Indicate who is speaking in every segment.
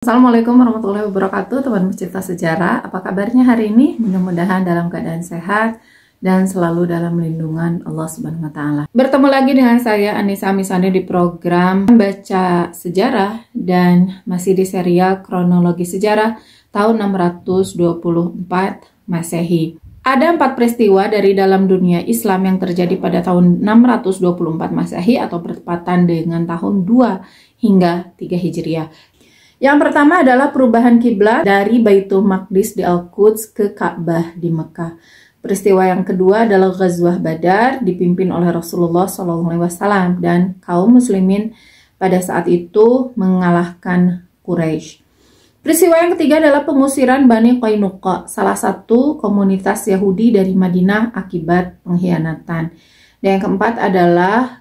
Speaker 1: Assalamualaikum warahmatullahi wabarakatuh, teman pecinta sejarah. Apa kabarnya hari ini? Mudah-mudahan dalam keadaan sehat dan selalu dalam lindungan Allah Subhanahu wa taala. Bertemu lagi dengan saya Anissa Amisani di program Baca Sejarah dan masih di serial Kronologi Sejarah tahun 624 Masehi. Ada 4 peristiwa dari dalam dunia Islam yang terjadi pada tahun 624 Masehi atau bertepatan dengan tahun 2 hingga 3 Hijriah. Yang pertama adalah perubahan kiblat dari Baitul Maqdis di Al-Quds ke Ka'bah di Mekah. Peristiwa yang kedua adalah Ghazwah Badar dipimpin oleh Rasulullah SAW dan kaum muslimin pada saat itu mengalahkan Quraisy. Peristiwa yang ketiga adalah pengusiran Bani Qainuqa, salah satu komunitas Yahudi dari Madinah akibat pengkhianatan. Dan yang keempat adalah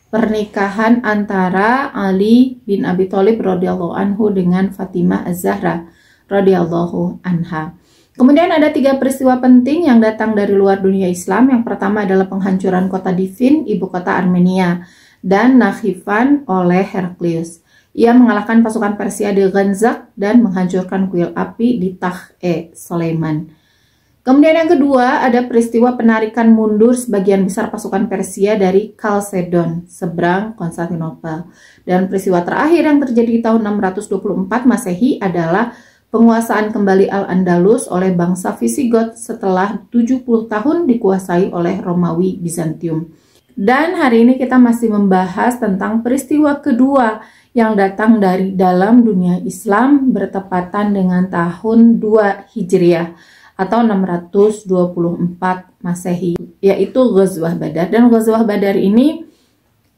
Speaker 1: pernikahan antara Ali bin Abi Thalib radhiyallahu anhu dengan Fatimah Az-Zahra radhiyallahu anha. Kemudian ada 3 peristiwa penting yang datang dari luar dunia Islam. Yang pertama adalah penghancuran kota Divin, ibu kota Armenia, dan Nakhchivan oleh Heraklius. Ia mengalahkan pasukan Persia di Ghanzak dan menghancurkan kuil api di Tagh-e-Soleiman. Kemudian yang kedua ada peristiwa penarikan mundur sebagian besar pasukan Persia dari Chalcedon seberang Konstantinopel. Dan peristiwa terakhir yang terjadi di tahun 624 Masehi adalah penguasaan kembali Al-Andalus oleh bangsa Visigoth setelah 70 tahun dikuasai oleh Romawi Bizantium. Dan hari ini kita masih membahas tentang peristiwa kedua yang datang dari dalam dunia Islam bertepatan dengan tahun 2 Hijriah atau 624 Masehi, yaitu Ghazwah Badar. Dan Ghazwah Badar ini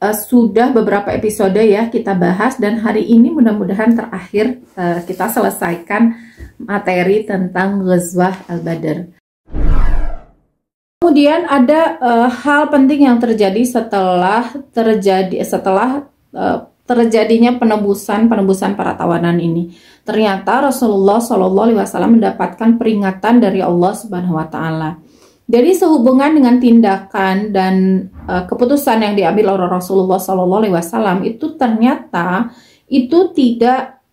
Speaker 1: sudah beberapa episode ya kita bahas, dan hari ini mudah-mudahan terakhir kita selesaikan materi tentang Ghazwah Al-Badar. Kemudian ada hal penting yang terjadi setelah terjadinya penebusan para tawanan ini. Ternyata Rasulullah SAW mendapatkan peringatan dari Allah Subhanahu wa taala. Jadi sehubungan dengan tindakan dan keputusan yang diambil oleh Rasulullah SAW itu ternyata itu tidak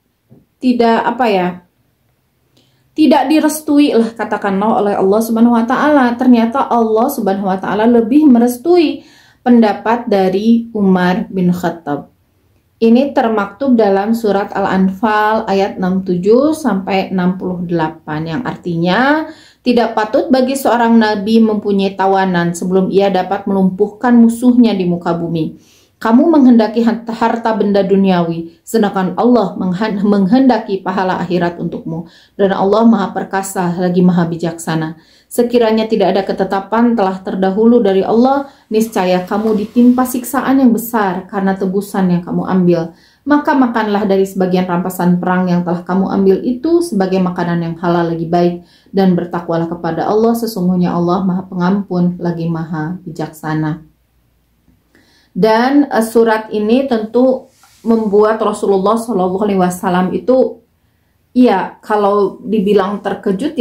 Speaker 1: direstui lah katakanlah oleh Allah Subhanahu wa taala. Ternyata Allah Subhanahu wa taala lebih merestui pendapat dari Umar bin Khattab. Ini termaktub dalam surat Al-Anfal ayat 67 sampai 68 yang artinya tidak patut bagi seorang nabi mempunyai tawanan sebelum ia dapat melumpuhkan musuhnya di muka bumi. Kamu menghendaki harta benda duniawi, sedangkan Allah menghendaki pahala akhirat untukmu. Dan Allah Maha Perkasa lagi Maha Bijaksana. Sekiranya tidak ada ketetapan telah terdahulu dari Allah, niscaya kamu ditimpa siksaan yang besar karena tebusan yang kamu ambil. Maka makanlah dari sebagian rampasan perang yang telah kamu ambil itu sebagai makanan yang halal lagi baik. Dan bertakwalah kepada Allah, sesungguhnya Allah Maha Pengampun lagi Maha Bijaksana. Dan surat ini tentu membuat Rasulullah SAW itu ya kalau dibilang terkejut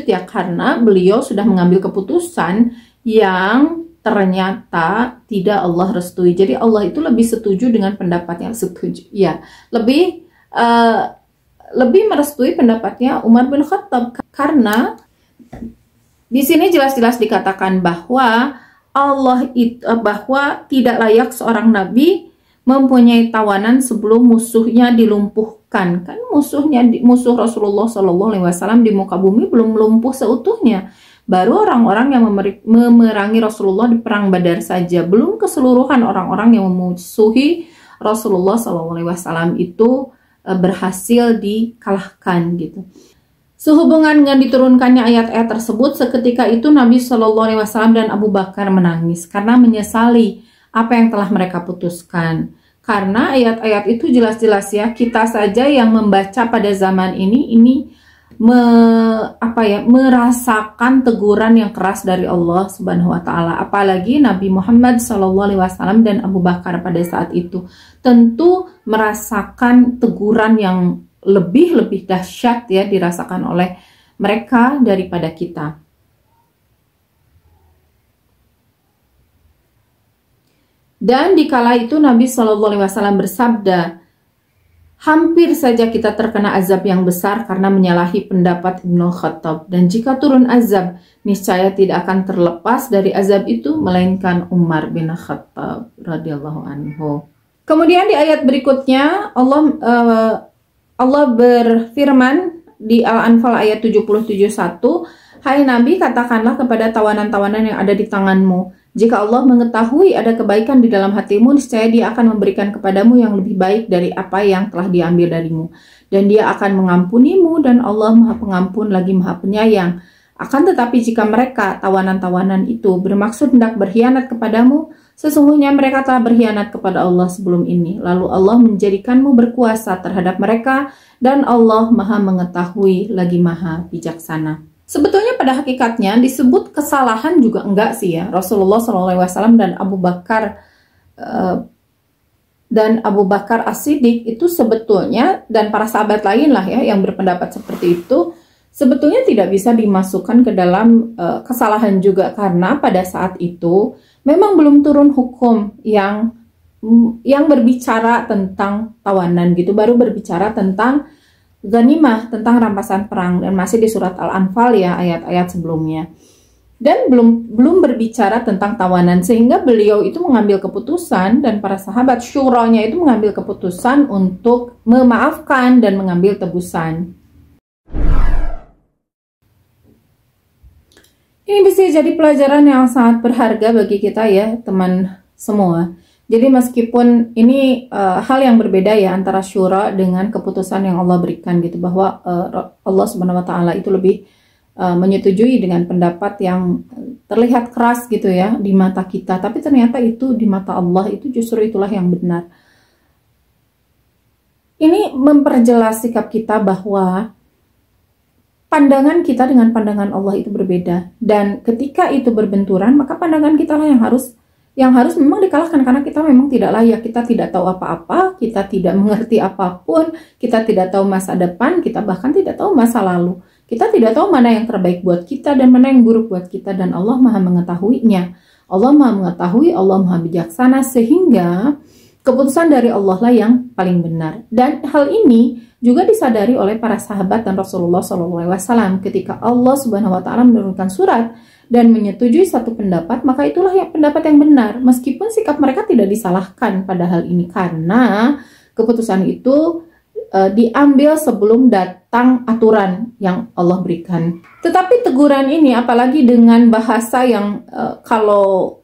Speaker 1: ya karena beliau sudah mengambil keputusan yang ternyata tidak Allah restui. Jadi Allah itu lebih setuju dengan pendapatnya lebih merestui pendapatnya Umar bin Khattab, karena di sini jelas-jelas dikatakan bahwa bahwa tidak layak seorang nabi mempunyai tawanan sebelum musuhnya dilumpuhkan. Kan musuh Rasulullah SAW di muka bumi belum lumpuh seutuhnya. Baru orang-orang yang memerangi Rasulullah di perang Badar saja, belum keseluruhan orang-orang yang memusuhi Rasulullah SAW itu berhasil dikalahkan gitu. Sehubungan dengan diturunkannya ayat-ayat tersebut, seketika itu Nabi SAW dan Abu Bakar menangis karena menyesali apa yang telah mereka putuskan. Karena ayat-ayat itu jelas-jelas ya, kita saja yang membaca pada zaman ini merasakan teguran yang keras dari Allah Subhanahu wa taala. Apalagi Nabi Muhammad SAW dan Abu Bakar pada saat itu tentu merasakan teguran yang lebih dahsyat ya dirasakan oleh mereka daripada kita. Dan dikala itu Nabi SAW bersabda, Hampir saja kita terkena azab yang besar karena menyalahi pendapat Ibnu Khattab. Dan jika turun azab, niscaya tidak akan terlepas dari azab itu, melainkan Umar bin Khattab radhiyallahu anhu. Kemudian di ayat berikutnya, Allah berfirman di Al-Anfal ayat 77:1, "Hai Nabi, katakanlah kepada tawanan-tawanan yang ada di tanganmu, jika Allah mengetahui ada kebaikan di dalam hatimu, niscaya Dia akan memberikan kepadamu yang lebih baik dari apa yang telah diambil darimu. Dan Dia akan mengampunimu, dan Allah Maha Pengampun lagi Maha Penyayang. Akan tetapi jika mereka, tawanan-tawanan itu, bermaksud hendak berkhianat kepadamu, sesungguhnya mereka telah berkhianat kepada Allah sebelum ini. Lalu Allah menjadikanmu berkuasa terhadap mereka, dan Allah Maha Mengetahui lagi Maha Bijaksana." Sebetulnya pada hakikatnya disebut kesalahan juga enggak sih ya. Rasulullah SAW dan Abu Bakar As-Siddiq itu sebetulnya, dan para sahabat lain lah ya yang berpendapat seperti itu, sebetulnya tidak bisa dimasukkan ke dalam kesalahan juga, karena pada saat itu memang belum turun hukum yang berbicara tentang tawanan gitu, baru berbicara tentang ghanimah, tentang rampasan perang, dan masih di surat Al-Anfal ya, ayat-ayat sebelumnya. Dan belum berbicara tentang tawanan, sehingga beliau itu mengambil keputusan, dan para sahabat syuranya itu mengambil keputusan untuk memaafkan dan mengambil tebusan. Ini bisa jadi pelajaran yang sangat berharga bagi kita ya teman semua. Jadi meskipun ini hal yang berbeda ya antara syura dengan keputusan yang Allah berikan gitu, bahwa Allah Subhanahu wa taala itu lebih menyetujui dengan pendapat yang terlihat keras gitu ya di mata kita, tapi ternyata itu di mata Allah itu justru itulah yang benar. Ini memperjelas sikap kita bahwa pandangan kita dengan pandangan Allah itu berbeda, dan ketika itu berbenturan maka pandangan kita lah yang harus memang dikalahkan, karena kita memang tidak layak, kita tidak tahu apa-apa, kita tidak mengerti apapun, kita tidak tahu masa depan, kita bahkan tidak tahu masa lalu. Kita tidak tahu mana yang terbaik buat kita dan mana yang buruk buat kita, dan Allah Maha mengetahuinya. Allah Maha mengetahui, Allah Maha bijaksana, sehingga keputusan dari Allah lah yang paling benar. Dan hal ini juga disadari oleh para sahabat dan Rasulullah SAW. Ketika Allah Subhanahu wa taala menurunkan surat dan menyetujui satu pendapat, maka itulah yang pendapat yang benar, meskipun sikap mereka tidak disalahkan pada hal ini, karena keputusan itu diambil sebelum datang aturan yang Allah berikan. Tetapi teguran ini, apalagi dengan bahasa yang kalau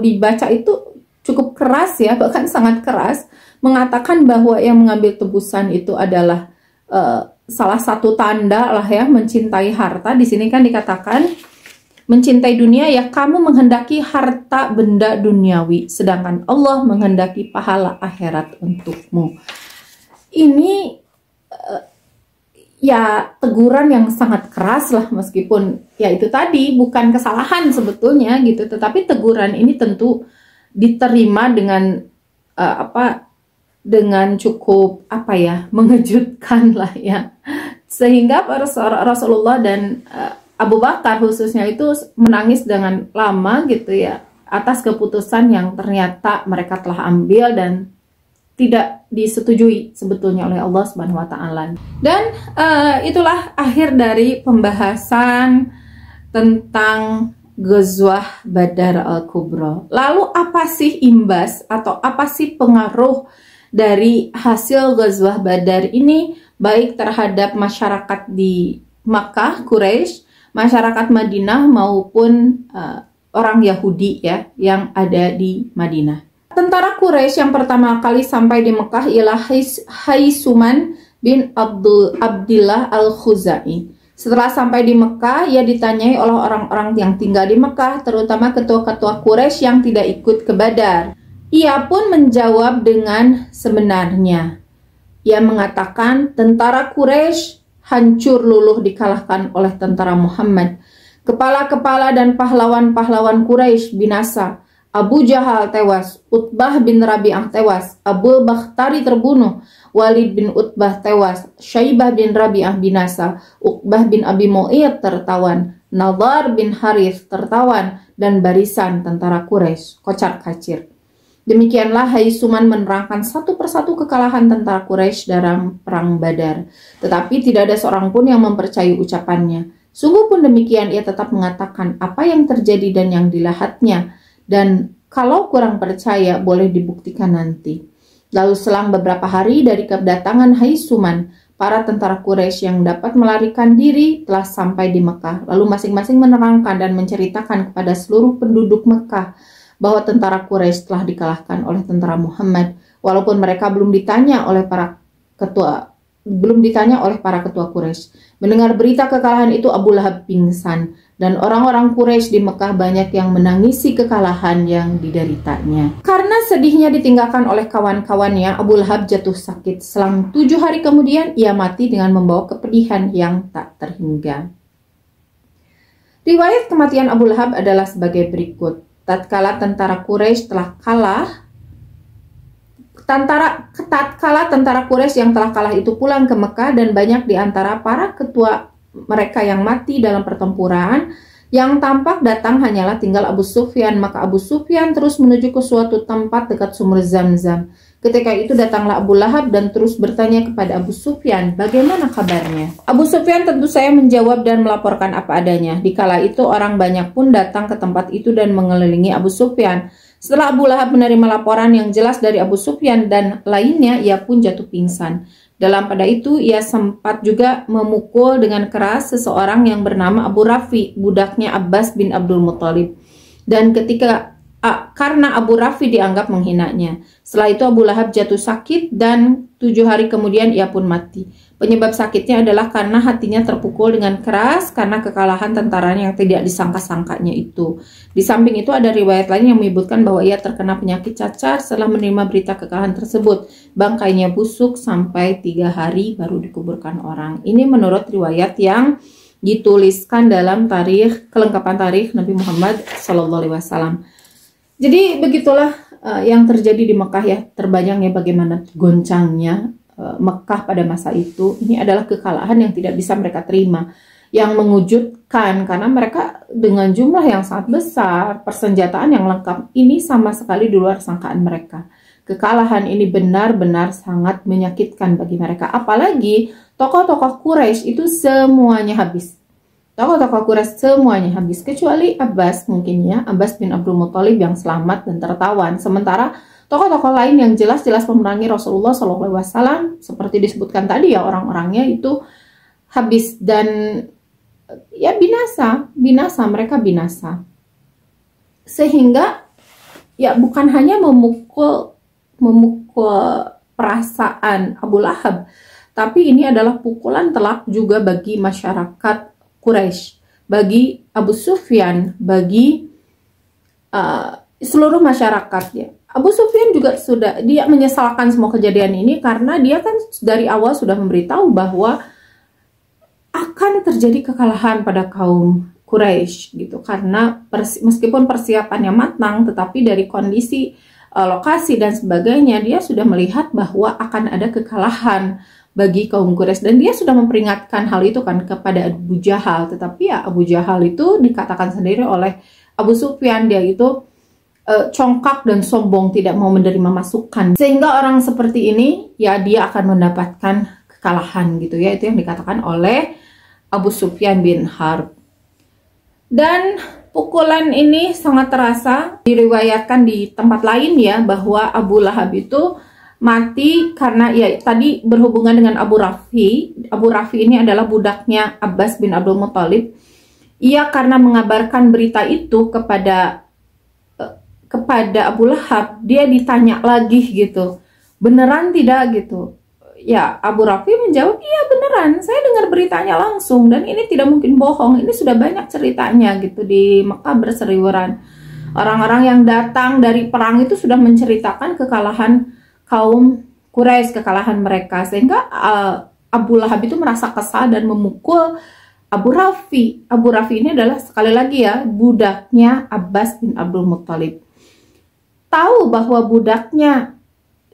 Speaker 1: dibaca itu cukup keras ya, bahkan sangat keras, mengatakan bahwa yang mengambil tebusan itu adalah salah satu tanda lah ya mencintai harta. Di sini kan dikatakan mencintai dunia ya, kamu menghendaki harta benda duniawi, sedangkan Allah menghendaki pahala akhirat untukmu. Ini ya teguran yang sangat keras lah, meskipun ya itu tadi bukan kesalahan sebetulnya gitu, tetapi teguran ini tentu diterima dengan dengan cukup mengejutkan lah ya, sehingga Rasulullah dan Abu Bakar khususnya itu menangis dengan lama gitu ya atas keputusan yang ternyata mereka telah ambil dan tidak disetujui sebetulnya oleh Allah Subhanahu wa taala. Dan itulah akhir dari pembahasan tentang Ghazwah Badar Al-Kubra. Lalu apa sih imbas atau apa sih pengaruh dari hasil Ghazwah Badar ini baik terhadap masyarakat di Makkah, Quraisy, masyarakat Madinah maupun orang Yahudi ya yang ada di Madinah? Tentara Quraisy yang pertama kali sampai di Mekah ialah Haisuman bin Abdillah Al-Khuzai. Setelah sampai di Mekah, ia ditanyai oleh orang-orang yang tinggal di Mekah, terutama ketua-ketua Quraisy yang tidak ikut ke Badar. Ia pun menjawab dengan sebenarnya. Ia mengatakan tentara Quraisy hancur luluh dikalahkan oleh tentara Muhammad. Kepala-kepala dan pahlawan-pahlawan Quraisy binasa. Abu Jahal tewas, Utbah bin Rabi'ah tewas, Abu Bakhtari terbunuh, Walid bin Utbah tewas, Syaibah bin Rabi'ah binasa, Uqbah bin Abi Mu'id tertawan, Nadhar bin Harith tertawan, dan barisan tentara Quraisy kocar-kacir. Demikianlah Haisuman menerangkan satu persatu kekalahan tentara Quraisy dalam perang Badar. Tetapi tidak ada seorang pun yang mempercayai ucapannya. Sungguh pun demikian, ia tetap mengatakan apa yang terjadi dan yang dilihatnya. Dan kalau kurang percaya, boleh dibuktikan nanti. Lalu selang beberapa hari dari kedatangan Haisuman, para tentara Quraisy yang dapat melarikan diri telah sampai di Mekah. Lalu masing-masing menerangkan dan menceritakan kepada seluruh penduduk Mekah bahwa tentara Quraisy telah dikalahkan oleh tentara Muhammad, walaupun mereka belum ditanya oleh para ketua Quraisy. Mendengar berita kekalahan itu, Abu Lahab pingsan, dan orang-orang Quraisy di Mekah banyak yang menangisi kekalahan yang dideritanya. Karena sedihnya ditinggalkan oleh kawan-kawannya, Abu Lahab jatuh sakit. Selang 7 hari kemudian, ia mati dengan membawa kepedihan yang tak terhingga. Riwayat kematian Abu Lahab adalah sebagai berikut. Tatkala tentara Quraisy yang telah kalah itu pulang ke Mekah, dan banyak di antara para ketua mereka yang mati dalam pertempuran, yang tampak datang hanyalah tinggal Abu Sufyan. Maka Abu Sufyan terus menuju ke suatu tempat dekat sumur Zam-Zam. Ketika itu datanglah Abu Lahab dan terus bertanya kepada Abu Sufyan, bagaimana kabarnya? Abu Sufyan tentu saja menjawab dan melaporkan apa adanya. Dikala itu orang banyak pun datang ke tempat itu dan mengelilingi Abu Sufyan. Setelah Abu Lahab menerima laporan yang jelas dari Abu Sufyan dan lainnya, ia pun jatuh pingsan. Dalam pada itu, ia sempat juga memukul dengan keras seseorang yang bernama Abu Rafi, budaknya Abbas bin Abdul Muthalib. Dan karena Abu Rafi dianggap menghinanya. Setelah itu Abu Lahab jatuh sakit dan 7 hari kemudian ia pun mati. Penyebab sakitnya adalah karena hatinya terpukul dengan keras karena kekalahan tentaranya yang tidak disangka-sangkanya itu. Di samping itu ada riwayat lain yang menyebutkan bahwa ia terkena penyakit cacar setelah menerima berita kekalahan tersebut. Bangkainya busuk sampai 3 hari baru dikuburkan orang. Ini menurut riwayat yang dituliskan dalam kelengkapan tarikh Nabi Muhammad SAW. Jadi begitulah yang terjadi di Mekah ya. Terbayang ya bagaimana goncangnya Mekah pada masa itu. Ini adalah kekalahan yang tidak bisa mereka terima, yang mengujudkan karena mereka dengan jumlah yang sangat besar, persenjataan yang lengkap, ini sama sekali di luar sangkaan mereka. Kekalahan ini benar-benar sangat menyakitkan bagi mereka. Apalagi tokoh-tokoh Quraisy itu semuanya habis. Tokoh-tokoh Quraisy semuanya habis, kecuali Abbas mungkin ya, Abbas bin Abdul Muthalib yang selamat dan tertawan. Sementara tokoh-tokoh lain yang jelas-jelas memerangi Rasulullah SAW, seperti disebutkan tadi ya, orang-orangnya itu habis dan ya binasa, mereka binasa. Sehingga ya bukan hanya memukul perasaan Abu Lahab, tapi ini adalah pukulan telak juga bagi masyarakat Quraisy, bagi Abu Sufyan, bagi seluruh masyarakat ya. Abu Sufyan juga dia menyesalkan semua kejadian ini karena dia kan dari awal sudah memberitahu bahwa akan terjadi kekalahan pada kaum Quraisy gitu. Karena meskipun persiapannya matang, tetapi dari kondisi lokasi dan sebagainya dia sudah melihat bahwa akan ada kekalahan bagi kaum Quraisy, dan dia sudah memperingatkan hal itu kan kepada Abu Jahal. Tetapi ya Abu Jahal itu dikatakan sendiri oleh Abu Sufyan, dia itu congkak dan sombong, tidak mau menerima masukan, sehingga orang seperti ini ya dia akan mendapatkan kekalahan gitu ya. Itu yang dikatakan oleh Abu Sufyan bin Harb. Dan pukulan ini sangat terasa. Diriwayatkan di tempat lain ya bahwa Abu Lahab itu mati karena ya tadi berhubungan dengan Abu Rafi. Abu Rafi ini adalah budaknya Abbas bin Abdul Muthalib. Ia karena mengabarkan berita itu kepada Abu Lahab, dia ditanya lagi gitu, beneran tidak gitu. Ya Abu Rafi menjawab, iya beneran, saya dengar beritanya langsung dan ini tidak mungkin bohong, ini sudah banyak ceritanya gitu di Mekah berseliweran. Orang-orang yang datang dari perang itu sudah menceritakan kekalahan kaum Quraisy, kekalahan mereka, sehingga Abu Lahab itu merasa kesal dan memukul Abu Rafi. Abu Rafi ini adalah sekali lagi ya budaknya Abbas bin Abdul Muthalib. Tahu bahwa budaknya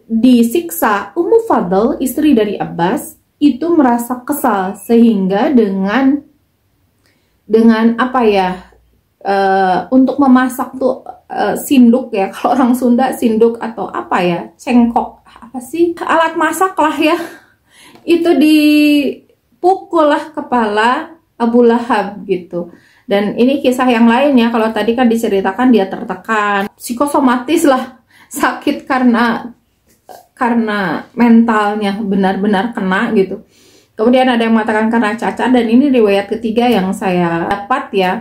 Speaker 1: disiksa, Ummu Fadl, istri dari Abbas, itu merasa kesal sehingga dengan apa ya, untuk memasak tuh sinduk ya, kalau orang Sunda sinduk atau apa ya, cengkok, apa sih, alat masak lah ya, itu dipukul lah kepala Abu Lahab gitu. Dan ini kisah yang lain ya, kalau tadi kan diceritakan dia tertekan, psikosomatis lah, sakit karena mentalnya benar-benar kena gitu. Kemudian ada yang mengatakan karena cacat, dan ini riwayat ketiga yang saya dapat ya,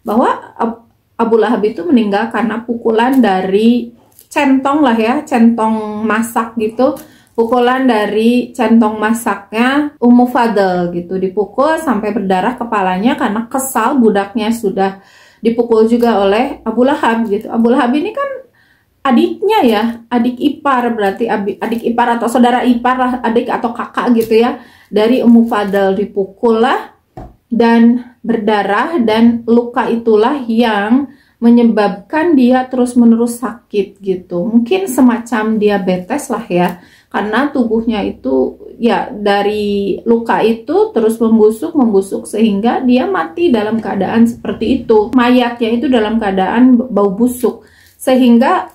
Speaker 1: bahwa Abu Lahab itu meninggal karena pukulan dari centong lah ya, centong masak gitu, pukulan dari centong masaknya Ummu Fadl gitu, dipukul sampai berdarah kepalanya karena kesal budaknya sudah dipukul juga oleh Abu Lahab gitu. Abu Lahab ini kan adiknya ya, adik ipar, berarti adik ipar atau saudara ipar lah, adik atau kakak gitu ya, dari Ummu Fadl, dipukul lah dan berdarah, dan luka itulah yang menyebabkan dia terus-menerus sakit gitu. Mungkin semacam diabetes lah ya, karena tubuhnya itu ya dari luka itu terus membusuk sehingga dia mati dalam keadaan seperti itu. Mayatnya itu dalam keadaan bau busuk, sehingga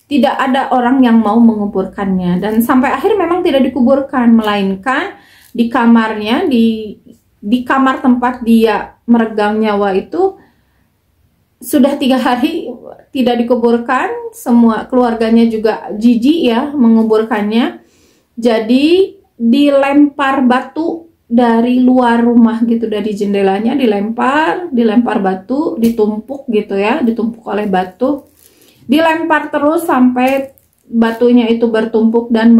Speaker 1: tidak ada orang yang mau menguburkannya, dan sampai akhir memang tidak dikuburkan, melainkan di kamarnya, di kamar tempat dia meregang nyawa itu sudah 3 hari tidak dikuburkan. Semua keluarganya juga jijik ya menguburkannya, jadi dilempar batu dari luar rumah gitu, dari jendelanya dilempar batu, ditumpuk gitu ya, ditumpuk oleh batu, dilempar terus sampai batunya itu bertumpuk dan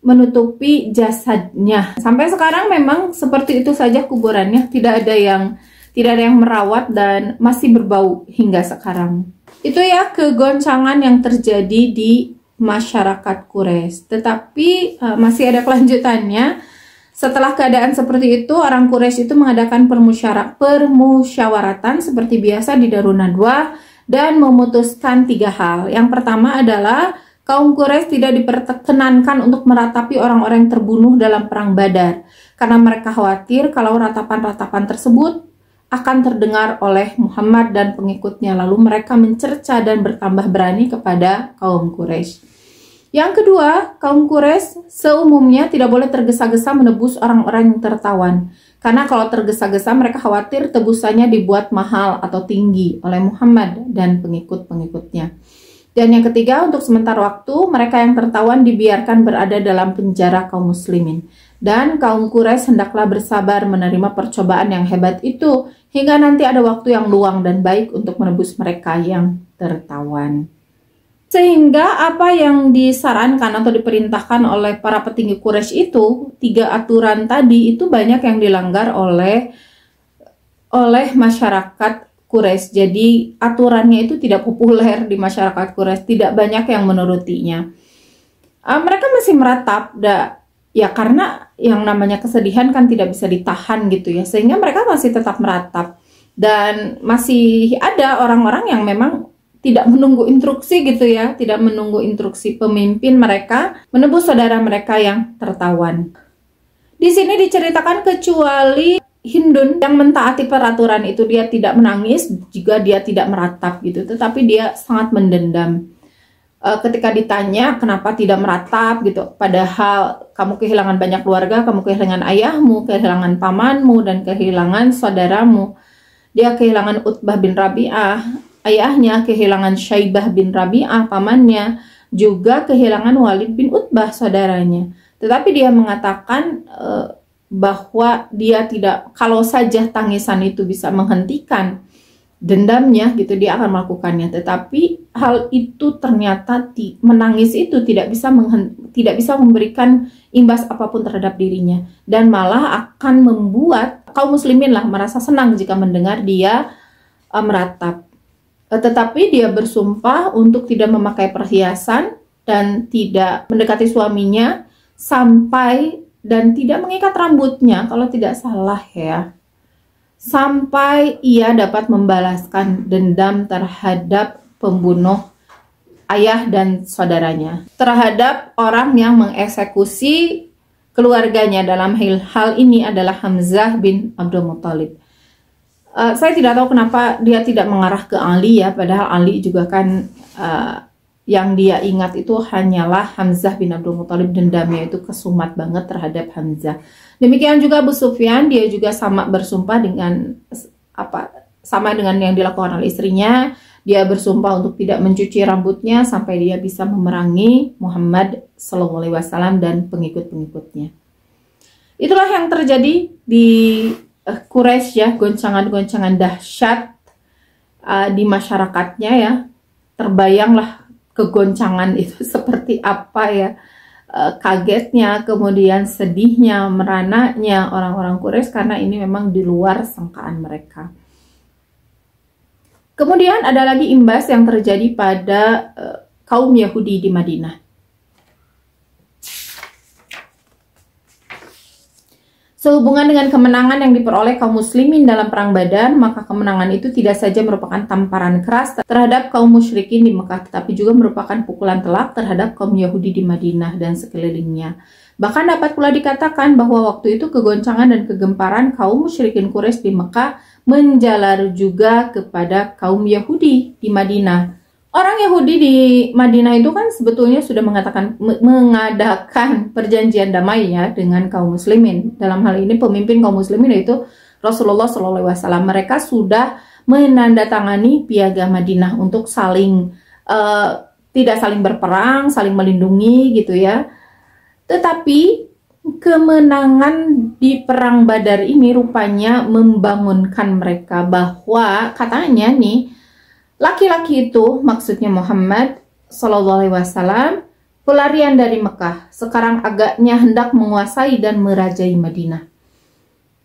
Speaker 1: menutupi jasadnya. Sampai sekarang memang seperti itu saja kuburannya, tidak ada yang merawat dan masih berbau hingga sekarang. Itu ya kegoncangan yang terjadi di masyarakat Quraisy. Tetapi masih ada kelanjutannya. Setelah keadaan seperti itu, orang Quraisy itu mengadakan permusyawaratan seperti biasa di Darun Nadwa dan memutuskan 3 hal. Yang pertama adalah kaum Quraisy tidak diperkenankan untuk meratapi orang-orang yang terbunuh dalam perang Badar, karena mereka khawatir kalau ratapan-ratapan tersebut akan terdengar oleh Muhammad dan pengikutnya, lalu mereka mencerca dan bertambah berani kepada kaum Quraisy. Yang kedua, kaum Quraisy seumumnya tidak boleh tergesa-gesa menebus orang-orang yang tertawan, karena kalau tergesa-gesa mereka khawatir tebusannya dibuat mahal atau tinggi oleh Muhammad dan pengikut-pengikutnya. Dan yang ketiga, untuk sementara waktu mereka yang tertawan dibiarkan berada dalam penjara kaum muslimin, dan kaum Quraisy hendaklah bersabar menerima percobaan yang hebat itu hingga nanti ada waktu yang luang dan baik untuk menebus mereka yang tertawan. Sehingga apa yang disarankan atau diperintahkan oleh para petinggi Quraisy itu, 3 aturan tadi itu banyak yang dilanggar oleh masyarakat Quraisy. Jadi aturannya itu tidak populer di masyarakat Quraisy, tidak banyak yang menurutinya. Mereka masih meratap, ya karena yang namanya kesedihan kan tidak bisa ditahan gitu ya, sehingga mereka masih tetap meratap. Dan masih ada orang-orang yang memang tidak menunggu instruksi gitu ya, tidak menunggu instruksi pemimpin mereka menebus saudara mereka yang tertawan. Di sini diceritakan kecuali Hindun yang mentaati peraturan itu, dia tidak menangis jika dia tidak meratap gitu, tetapi dia sangat mendendam. Ketika ditanya kenapa tidak meratap gitu, padahal kamu kehilangan banyak keluarga, kamu kehilangan ayahmu, kehilangan pamanmu, dan kehilangan saudaramu. Dia kehilangan Utbah bin Rabi'ah, ayahnya, kehilangan Syaibah bin Rabi'ah, pamannya, juga kehilangan Walid bin Utbah, saudaranya. Tetapi dia mengatakan bahwa dia tidak, kalau saja tangisan itu bisa menghentikan dendamnya gitu, dia akan melakukannya. Tetapi hal itu ternyata menangis itu tidak bisa memberikan imbas apapun terhadap dirinya, dan malah akan membuat kaum muslimin lah merasa senang jika mendengar dia meratap. Tetapi dia bersumpah untuk tidak memakai perhiasan dan tidak mendekati suaminya dan tidak mengikat rambutnya kalau tidak salah ya, sampai ia dapat membalaskan dendam terhadap pembunuh ayah dan saudaranya, terhadap orang yang mengeksekusi keluarganya. Dalam hal ini adalah Hamzah bin Abdul Muthalib. Saya tidak tahu kenapa dia tidak mengarah ke Ali ya, padahal Ali juga kan yang dia ingat itu hanyalah Hamzah bin Abdul Muthalib, dendamnya itu kesumat banget terhadap Hamzah. Demikian juga Abu Sufyan, dia juga sama bersumpah dengan sama dengan yang dilakukan oleh istrinya. Dia bersumpah untuk tidak mencuci rambutnya sampai dia bisa memerangi Muhammad SAW dan pengikut-pengikutnya. Itulah yang terjadi di Quraisy ya, goncangan-goncangan dahsyat di masyarakatnya ya. Terbayanglah kegoncangan itu seperti apa ya, kagetnya, kemudian sedihnya, merananya orang-orang Quraisy karena ini memang di luar sangkaan mereka. Kemudian ada lagi imbas yang terjadi pada kaum Yahudi di Madinah. Sehubungan dengan kemenangan yang diperoleh kaum muslimin dalam perang Badar, maka kemenangan itu tidak saja merupakan tamparan keras terhadap kaum musyrikin di Mekah, tetapi juga merupakan pukulan telak terhadap kaum Yahudi di Madinah dan sekelilingnya. Bahkan dapat pula dikatakan bahwa waktu itu kegoncangan dan kegemparan kaum musyrikin Quraisy di Mekah menjalar juga kepada kaum Yahudi di Madinah. Orang Yahudi di Madinah itu kan sebetulnya sudah mengadakan perjanjian damai ya dengan kaum muslimin. Dalam hal ini pemimpin kaum muslimin yaitu Rasulullah SAW. Mereka sudah menandatangani piagam Madinah untuk saling tidak saling berperang, saling melindungi gitu ya. Tetapi kemenangan di perang Badar ini rupanya membangunkan mereka bahwa katanya nih, laki-laki itu, maksudnya Muhammad SAW, pelarian dari Mekah, sekarang agaknya hendak menguasai dan merajai Madinah.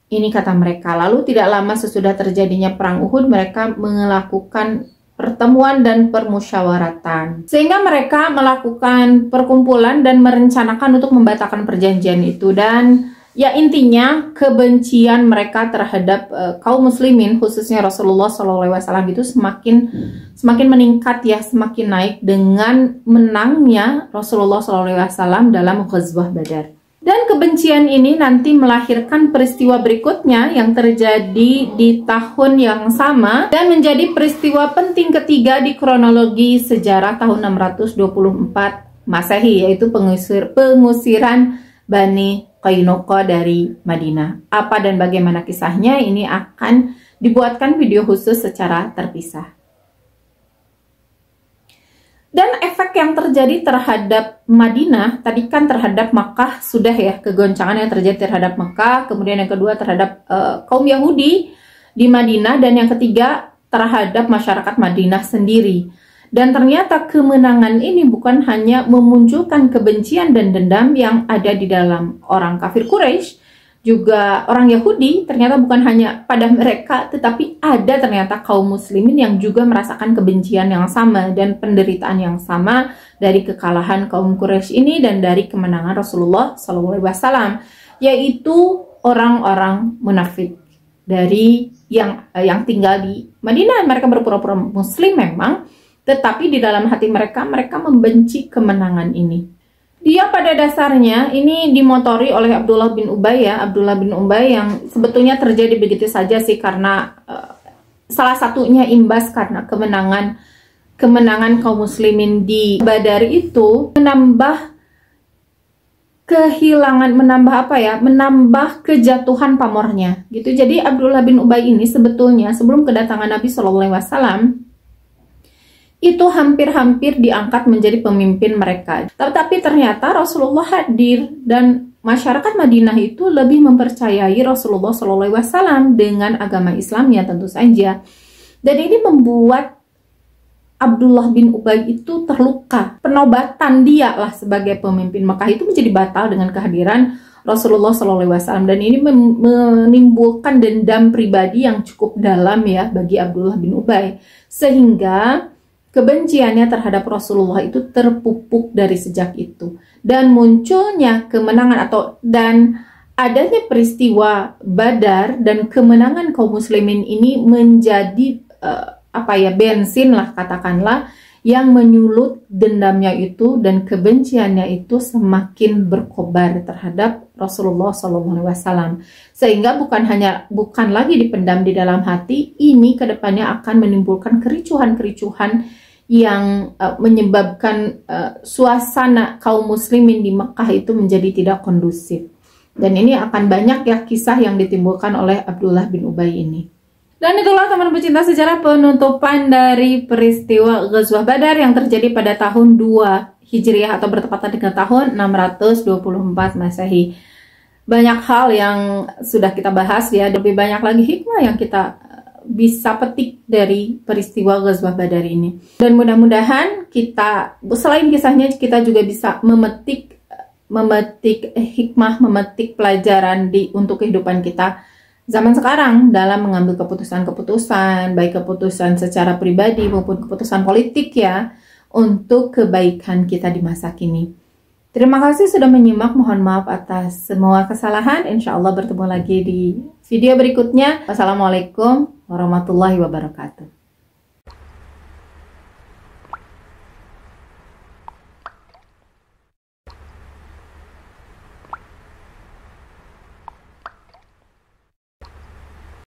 Speaker 1: Ini kata mereka. Lalu tidak lama sesudah terjadinya perang Uhud, mereka melakukan pertemuan dan permusyawaratan. Sehingga mereka melakukan perkumpulan dan merencanakan untuk membatalkan perjanjian itu. Dan ya intinya kebencian mereka terhadap kaum muslimin, khususnya Rasulullah SAW itu semakin meningkat ya, semakin naik dengan menangnya Rasulullah SAW dalam Ghazwah Badar. Dan kebencian ini nanti melahirkan peristiwa berikutnya yang terjadi di tahun yang sama dan menjadi peristiwa penting ketiga di kronologi sejarah tahun 624 Masehi, yaitu pengusiran Bani Qainuqa dari Madinah. Apa dan bagaimana kisahnya ini akan dibuatkan video khusus secara terpisah. Dan efek yang terjadi terhadap Madinah, tadi kan terhadap Makkah sudah ya, kegoncangan yang terjadi terhadap Makkah, kemudian yang kedua terhadap kaum Yahudi di Madinah, dan yang ketiga terhadap masyarakat Madinah sendiri. Dan ternyata kemenangan ini bukan hanya memunculkan kebencian dan dendam yang ada di dalam orang kafir Quraisy, juga orang Yahudi, ternyata bukan hanya pada mereka, tetapi ada ternyata kaum muslimin yang juga merasakan kebencian yang sama dan penderitaan yang sama dari kekalahan kaum Quraisy ini dan dari kemenangan Rasulullah SAW, yaitu orang-orang munafik dari yang tinggal di Madinah. Mereka berpura-pura muslim memang, tetapi di dalam hati mereka membenci kemenangan ini. Dia pada dasarnya ini dimotori oleh Abdullah bin Ubay ya, Abdullah bin Ubay yang sebetulnya terjadi begitu saja sih karena salah satunya imbas karena kemenangan kaum muslimin di Badar itu menambah kehilangan, menambah kejatuhan pamornya gitu. Jadi Abdullah bin Ubay ini sebetulnya sebelum kedatangan Nabi SAW itu hampir-hampir diangkat menjadi pemimpin mereka. Tetapi ternyata Rasulullah hadir dan masyarakat Madinah itu lebih mempercayai Rasulullah SAW dengan agama Islamnya tentu saja. Dan ini membuat Abdullah bin Ubay itu terluka. Penobatan dia lah sebagai pemimpin Mekah itu menjadi batal dengan kehadiran Rasulullah SAW. Dan ini menimbulkan dendam pribadi yang cukup dalam ya bagi Abdullah bin Ubay. Sehingga kebenciannya terhadap Rasulullah itu terpupuk dari sejak itu. Dan munculnya kemenangan dan adanya peristiwa Badar dan kemenangan kaum muslimin ini menjadi bensin lah katakanlah yang menyulut dendamnya itu dan kebenciannya itu semakin berkobar terhadap Rasulullah SAW, sehingga bukan lagi dipendam di dalam hati. Ini kedepannya akan menimbulkan kericuhan-kericuhan yang menyebabkan suasana kaum muslimin di Mekah itu menjadi tidak kondusif. Dan ini akan banyak ya kisah yang ditimbulkan oleh Abdullah bin Ubay ini. Dan itulah teman pecinta sejarah penutupan dari peristiwa Ghazwah Badar yang terjadi pada tahun 2 Hijriah atau bertepatan dengan tahun 624 Masehi. Banyak hal yang sudah kita bahas ya, lebih banyak lagi hikmah yang kita bisa petik dari peristiwa Ghazwah Badar ini. Dan mudah-mudahan kita, selain kisahnya, kita juga bisa memetik hikmah, memetik pelajaran untuk kehidupan kita zaman sekarang dalam mengambil keputusan-keputusan, baik keputusan secara pribadi maupun keputusan politik ya, untuk kebaikan kita di masa kini. Terima kasih sudah menyimak, mohon maaf atas semua kesalahan. Insya Allah bertemu lagi di video berikutnya. Wassalamualaikum warahmatullahi wabarakatuh.